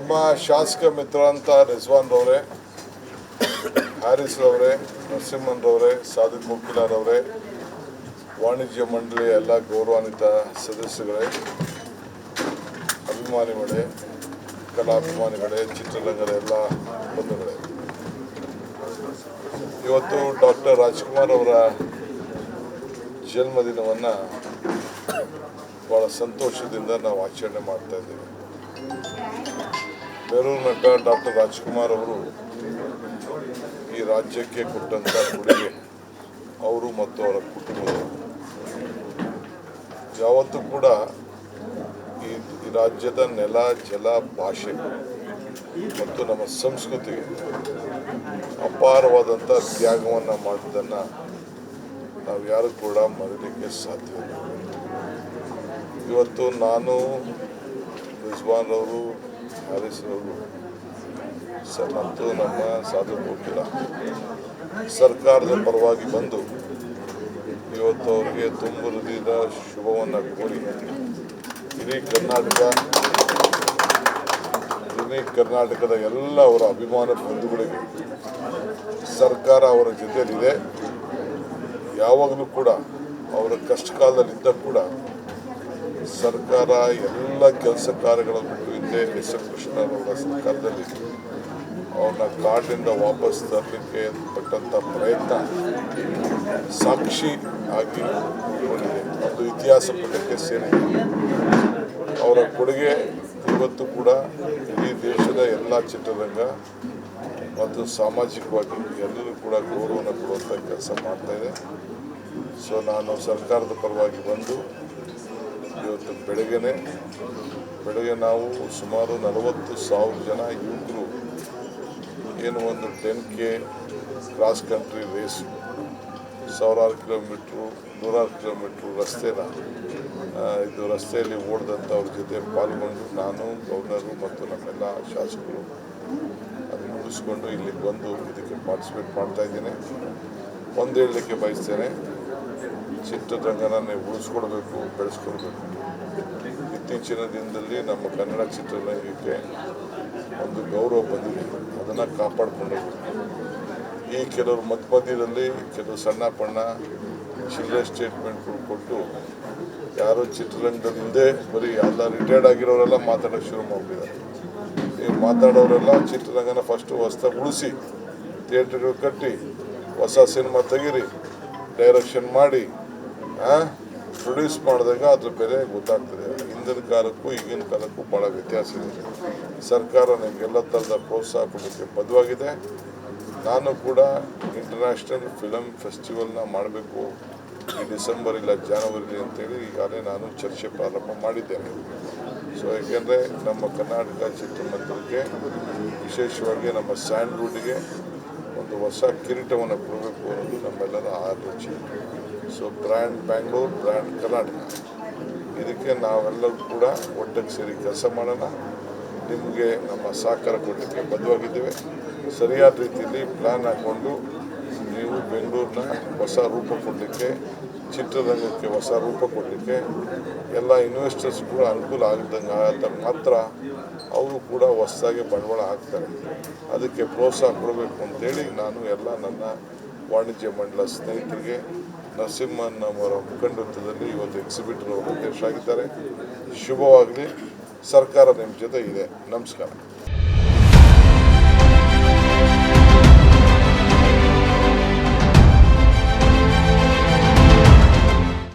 ನಮ್ಮ ಶಾಸಕ ಮಿತ್ರ ಅಂತ ರಿಜ್ವಾನ್ ರವರೇ, ಹ್ಯಾರಿಸ್ ರವರೇ, ನರಸಿಂಹನ್ ರವರೇ, ಸಾದಿಕ್ ಮುಕ್ಕಿಲಾರವರೇ, ವಾಣಿಜ್ಯ ಮಂಡಳಿಯ ಎಲ್ಲ ಗೌರವಾನ್ವಿತ ಸದಸ್ಯಗಳೇ, ಅಭಿಮಾನಿಗಳೇ, ಕಲಾಭಿಮಾನಿಗಳೇ, ಚಿತ್ರರಂಗದ ಎಲ್ಲ ಬಂಧುಗಳೇ, ಇವತ್ತು ಡಾಕ್ಟರ್ ರಾಜ್ಕುಮಾರ್ ಅವರ ಜನ್ಮದಿನವನ್ನು ಭಾಳ ಸಂತೋಷದಿಂದ ನಾವು ಆಚರಣೆ ಮಾಡ್ತಾ ಇದ್ದೇವೆ. ಬೇರೂರು ನಟ ಡಾಕ್ಟರ್ ರಾಜ್ಕುಮಾರ್ ಅವರು ಈ ರಾಜ್ಯಕ್ಕೆ ಕೊಟ್ಟಂಥ ಕೊಡುಗೆ ಅವರು ಮತ್ತು ಅವರ ಕುಟುಂಬದವರು ಯಾವತ್ತೂ ಕೂಡ ಈ ರಾಜ್ಯದ ನೆಲ, ಜಲ, ಭಾಷೆ ಮತ್ತು ನಮ್ಮ ಸಂಸ್ಕೃತಿಗೆ ಅಪಾರವಾದಂಥ ತ್ಯಾಗವನ್ನು ಮಾಡಿದ್ದನ್ನು ನಾವು ಯಾರು ಕೂಡ ಮರೀಲಿಕ್ಕೆ ಸಾಧ್ಯವಿಲ್ಲ. ಇವತ್ತು ನಾನು, ರಿಜ್ವಾನ್ ಅವರು, ಹ್ಯಾರಿಸ್ ಅವರು ಮತ್ತು ನಮ್ಮ ಸಾದಿಕ್ ಮುಕ್ಕಿಲ ಸರ್ಕಾರದ ಪರವಾಗಿ ಬಂದು ಇವತ್ತು ಅವರಿಗೆ ತುಂಬ ಹೃದಯದ ಶುಭವನ್ನು ಕೋರಿ ಇಡೀ ಕರ್ನಾಟಕದ ಎಲ್ಲ ಅವರ ಅಭಿಮಾನ ಬಂಧುಗಳಿಗೆ ಸರ್ಕಾರ ಅವರ ಜೊತೆಯಲ್ಲಿದೆ. ಯಾವಾಗಲೂ ಕೂಡ ಅವರ ಕಷ್ಟ ಕಾಲದಲ್ಲಿದ್ದ ಕೂಡ ಸರ್ಕಾರ ಎಲ್ಲ ಕೆಲಸ ಕಾರ್ಯಗಳನ್ನು ಬಿಟ್ಟು ಹಿಂದೆ ಎಸ್ ಎಂ ಕೃಷ್ಣರವರ ಸರ್ಕಾರದಲ್ಲಿ ಅವ್ರನ್ನ ಕಾಡಿನಿಂದ ವಾಪಸ್ ತರಲಿಕ್ಕೆ ಪಟ್ಟಂಥ ಪ್ರಯತ್ನ ಸಾಕ್ಷಿ ಆಗಿ ಉಳ್ಕೊಂಡಿದೆ. ಒಂದು ಇತಿಹಾಸ ಪುಟಕ್ಕೆ ಸೇರಿದೆ. ಅವರ ಕೊಡುಗೆ ಇವತ್ತು ಕೂಡ ಇಡೀ ದೇಶದ ಎಲ್ಲ ಚಿತ್ರರಂಗ ಮತ್ತು ಸಾಮಾಜಿಕವಾಗಿ ಎಲ್ಲರೂ ಕೂಡ ಗೌರವವನ್ನು ಕೊಡುವಂಥ ಕೆಲಸ ಮಾಡ್ತಾಯಿದೆ. ಸೊ ನಾನು ಸರ್ಕಾರದ ಪರವಾಗಿ ಬಂದು ಇವತ್ತು ಬೆಳಗ್ಗೆ ನಾವು ಸುಮಾರು 40,000 ಜನ ಯುವಕರು ಏನು ಒಂದು 10K cross country race, 1000 kilometre, 100 kilometre ರಸ್ತೆಯಲ್ಲಿ ಓಡಿದಂಥವ್ರ ಜೊತೆ ಪಾಲ್ಗೊಂಡು ನಾನು, ಗವರ್ನರು ಮತ್ತು ನಮ್ಮೆಲ್ಲ ಶಾಸಕರು ಅದು ಮುಗಿಸ್ಕೊಂಡು ಇಲ್ಲಿಗೆ ಬಂದು ಇದಕ್ಕೆ ಪಾರ್ಟಿಸಿಪೇಟ್ ಮಾಡ್ತಾಯಿದ್ದೇನೆ. ಒಂದು ಹೇಳಲಿಕ್ಕೆ ಬಯಸ್ತೇನೆ, ಚಿತ್ರರಂಗನ ನೀವು ಉಳಿಸ್ಕೊಡ್ಬೇಕು, ಬೆಳೆಸ್ಕೊಡ್ಬೇಕು. ಇತ್ತೀಚಿನ ದಿನದಲ್ಲಿ ನಮ್ಮ ಕನ್ನಡ ಚಿತ್ರರಂಗಕ್ಕೆ ಒಂದು ಗೌರವ ಬಂದಿದೆ, ಅದನ್ನು ಕಾಪಾಡಿಕೊಂಡು ಈ ಕೆಲವರು ಮಧ್ಯದಲ್ಲಿ ಕೆಲವು ಸಣ್ಣ ಪಣ್ಣ ಚಿಲ್ಲರೆ ಸ್ಟೇಟ್ಮೆಂಟ್ಗಳು ಕೊಟ್ಟು ಯಾರೋ ಚಿತ್ರರಂಗದಲ್ಲಿ ಹಿಂದೆ ಬರೀ ಎಲ್ಲ ರಿಟೈರ್ಡ್ ಆಗಿರೋರೆಲ್ಲ ಮಾತಾಡೋಕ್ಕೆ ಶುರು ಮಾಡಿಬಿಟ್ಟಿದ್ದಾರೆ. ನೀವು ಮಾತಾಡೋರೆಲ್ಲ ಚಿತ್ರರಂಗನ ಫಸ್ಟು ಹೊಸ್ದಾಗಿ ಉಳಿಸಿ, ಥಿಯೇಟ್ರ್ಗಳು ಕಟ್ಟಿ, ಹೊಸ ಸಿನಿಮಾ ತೆಗೀರಿ, ಡೈರೆಕ್ಷನ್ ಮಾಡಿ, ಪ್ರೊಡ್ಯೂಸ್ ಮಾಡಿದಾಗ ಅದ್ರ ಬೆಲೆ ಗೊತ್ತಾಗ್ತದೆ. ಹಿಂದಿನ ಕಾಲಕ್ಕೂ ಈಗಿನ ಕಾಲಕ್ಕೂ ಭಾಳ ವ್ಯತ್ಯಾಸ ಇದೆ. ಸರ್ಕಾರ ನಿಮಗೆಲ್ಲ ಥರದ ಪ್ರೋತ್ಸಾಹ ಕೊಡೋಕ್ಕೆ ಬದ್ಧವಾಗಿದೆ. ನಾನು ಕೂಡ ಇಂಟರ್ನ್ಯಾಷನಲ್ ಫಿಲಮ್ ಫೆಸ್ಟಿವಲ್ನ ಮಾಡಬೇಕು ಈ ಡಿಸೆಂಬರ್ ಇಲ್ಲ ಜನವರಿ ಅಂತೇಳಿ ಈಗಾಗಲೇ ನಾನು ಚರ್ಚೆ ಪ್ರಾರಂಭ ಮಾಡಿದ್ದೇನೆ. ಸೊ ಏಕೆಂದರೆ ನಮ್ಮ ಕರ್ನಾಟಕ ಚಿತ್ರಮಂದಿರಕ್ಕೆ, ವಿಶೇಷವಾಗಿ ನಮ್ಮ ಸ್ಯಾಂಡ್ಲ್ವುಡ್ಗೆ ಒಂದು ಹೊಸ ಕಿರೀಟವನ್ನು ಕೊಡಬೇಕು ಅನ್ನೋದು ನಮ್ಮೆಲ್ಲರ ಆಲೋಚನೆ. So brand Bangalore, brand Karnataka, ಇದಕ್ಕೆ ನಾವೆಲ್ಲರೂ ಕೂಡ ಒಟ್ಟಿಗೆ ಸೇರಿ ಕೆಲಸ ಮಾಡೋಣ. ನಿಮಗೆ ನಮ್ಮ ಸಹಕಾರ ಕೊಡಲಿಕ್ಕೆ ಬದ್ಧವಾಗಿದ್ದೇವೆ. ಸರಿಯಾದ ರೀತಿಯಲ್ಲಿ ಪ್ಲ್ಯಾನ್ ಹಾಕ್ಕೊಂಡು ನೀವು ಬೆಂಗಳೂರನ್ನ ಹೊಸ ರೂಪ ಕೊಡಲಿಕ್ಕೆ, ಚಿತ್ರರಂಗಕ್ಕೆ ಹೊಸ ರೂಪ ಕೊಡಲಿಕ್ಕೆ ಎಲ್ಲ ಇನ್ವೆಸ್ಟರ್ಸ್ ಕೂಡ ಅನುಕೂಲ ಆದಾಗ ಮಾತ್ರ ಅವರು ಕೂಡ ಹೊಸದಾಗಿ ಬಂಡವಾಳ ಹಾಕ್ತಾರೆ. ಅದಕ್ಕೆ ಪ್ರೋತ್ಸಾಹ ಕೊಡಬೇಕು ಅಂತೇಳಿ ನಾನು ಎಲ್ಲ ನನ್ನ ವಾಣಿಜ್ಯ ಮಂಡಲ ಸ್ನೇಹಿತರಿಗೆ, ನರಸಿಂಹನ್ ಅವರ ಮುಖಂಡತ್ವದಲ್ಲಿ ಇವತ್ತು ಎಕ್ಸಿಬಿಟರ್ ಅಧ್ಯಕ್ಷರಾಗಿದ್ದಾರೆ. ಶುಭವಾಗಲಿ. ಸರ್ಕಾರ ನಿಮ್ಮ ಜೊತೆ ಇದೆ. ನಮಸ್ಕಾರ.